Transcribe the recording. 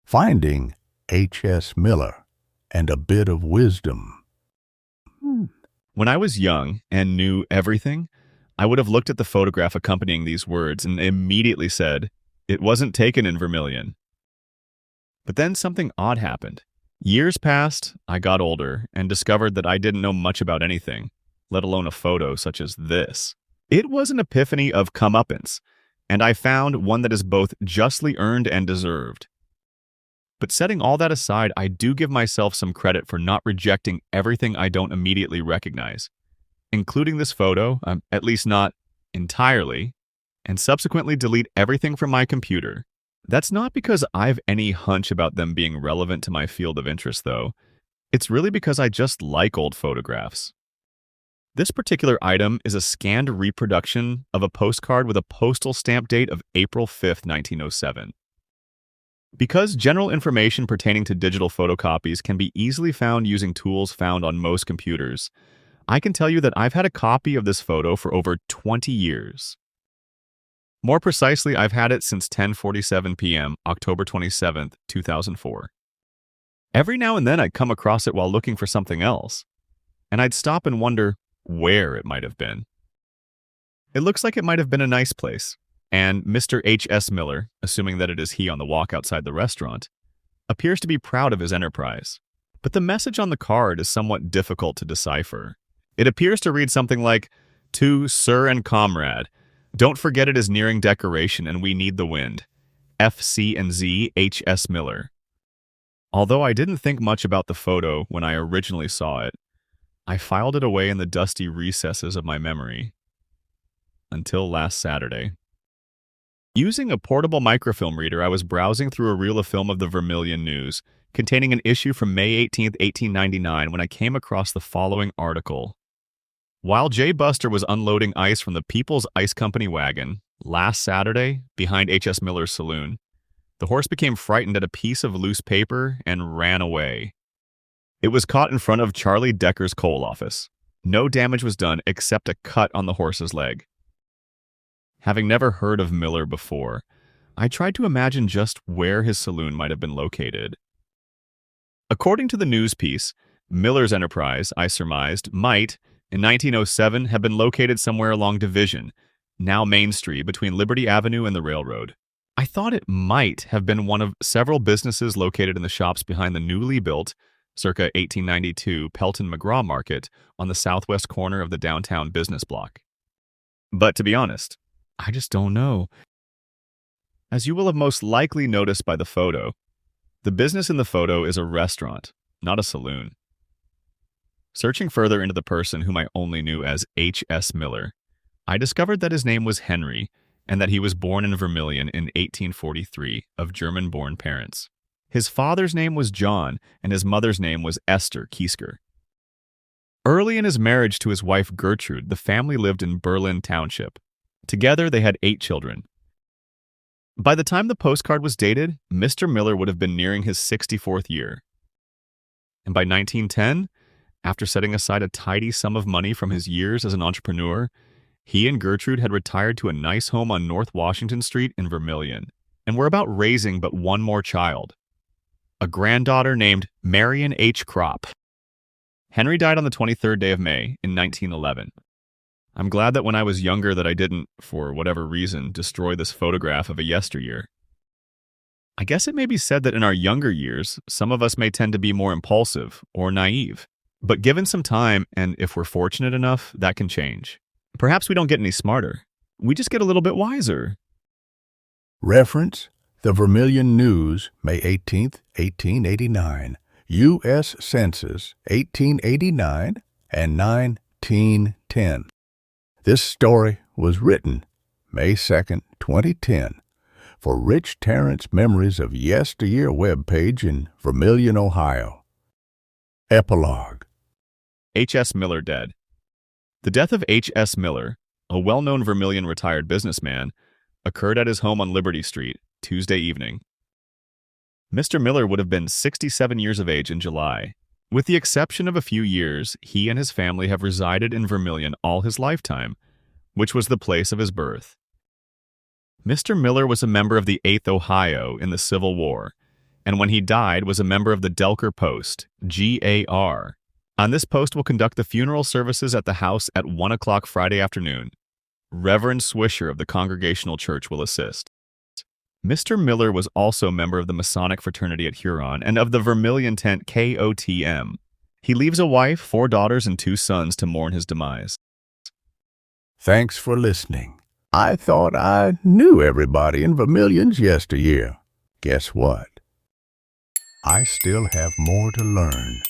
Finding H.S. Miller and a Bit of Wisdom. When I was young and knew everything, I would have looked at the photograph accompanying these words and immediately said, it wasn't taken in Vermilion. But then something odd happened. Years passed, I got older, and discovered that I didn't know much about anything, let alone a photo such as this. It was an epiphany of comeuppance, and I found one that is both justly earned and deserved. But setting all that aside, I do give myself some credit for not rejecting everything I don't immediately recognize, including this photo, at least not entirely, and subsequently delete everything from my computer. That's not because I've any hunch about them being relevant to my field of interest, though. It's really because I just like old photographs. This particular item is a scanned reproduction of a postcard with a postal stamp date of April 5th, 1907. Because general information pertaining to digital photocopies can be easily found using tools found on most computers, I can tell you that I've had a copy of this photo for over 20 years. More precisely, I've had it since 10:47 p.m., October 27th, 2004. Every now and then I'd come across it while looking for something else, and I'd stop and wonder where it might have been. It looks like it might have been a nice place, and Mr. H.S. Miller, assuming that it is he on the walk outside the restaurant, appears to be proud of his enterprise. But the message on the card is somewhat difficult to decipher. It appears to read something like, "To Sir and Comrade, don't forget it is nearing decoration and we need the wind. F.C. and Z. H.S. Miller." Although I didn't think much about the photo when I originally saw it, I filed it away in the dusty recesses of my memory. Until last Saturday. Using a portable microfilm reader, I was browsing through a reel of film of the Vermilion News, containing an issue from May 18, 1899, when I came across the following article. While Jay Buster was unloading ice from the People's Ice Company wagon last Saturday behind H.S. Miller's saloon, the horse became frightened at a piece of loose paper and ran away. It was caught in front of Charlie Decker's coal office. No damage was done except a cut on the horse's leg. Having never heard of Miller before, I tried to imagine just where his saloon might have been located. According to the news piece, Miller's enterprise, I surmised, might, in 1907, have been located somewhere along Division, now Main Street, between Liberty Avenue and the railroad. I thought it might have been one of several businesses located in the shops behind the newly built, circa 1892, Pelton McGraw Market on the southwest corner of the downtown business block. But to be honest, I just don't know. As you will have most likely noticed by the photo, the business in the photo is a restaurant, not a saloon. Searching further into the person whom I only knew as H.S. Miller, I discovered that his name was Henry and that he was born in Vermilion in 1843 of German-born parents. His father's name was John and his mother's name was Esther Kiesker. Early in his marriage to his wife Gertrude, the family lived in Berlin Township. Together, they had 8 children. By the time the postcard was dated, Mr. Miller would have been nearing his 64th year. And by 1910, after setting aside a tidy sum of money from his years as an entrepreneur, he and Gertrude had retired to a nice home on North Washington Street in Vermilion, and were about raising but one more child, a granddaughter named Marion H. Kropp. Henry died on the 23rd day of May in 1911. I'm glad that when I was younger that I didn't, for whatever reason, destroy this photograph of a yesteryear. I guess it may be said that in our younger years, some of us may tend to be more impulsive or naive. But given some time, and if we're fortunate enough, that can change. Perhaps we don't get any smarter. We just get a little bit wiser. Reference: The Vermilion News, May 18th, 1889. U.S. Census, 1889 and 1910. This story was written May 2nd, 2010, for Rich Tarrant's Memories of Yesteryear webpage in Vermilion, Ohio. Epilogue. H.S. Miller dead. The death of H.S. Miller, a well-known Vermilion retired businessman, occurred at his home on Liberty Street, Tuesday evening. Mr. Miller would have been 67 years of age in July. With the exception of a few years, he and his family have resided in Vermilion all his lifetime, which was the place of his birth. Mr. Miller was a member of the 8th Ohio in the Civil War, and when he died was a member of the Delker Post, GAR. On this post will conduct the funeral services at the house at 1 o'clock Friday afternoon. Reverend Swisher of the Congregational Church will assist. Mr. Miller was also a member of the Masonic fraternity at Huron and of the Vermilion tent KOTM. He leaves a wife, 4 daughters, and 2 sons to mourn his demise. Thanks for listening. I thought I knew everybody in Vermilion's yesteryear. Guess what? I still have more to learn.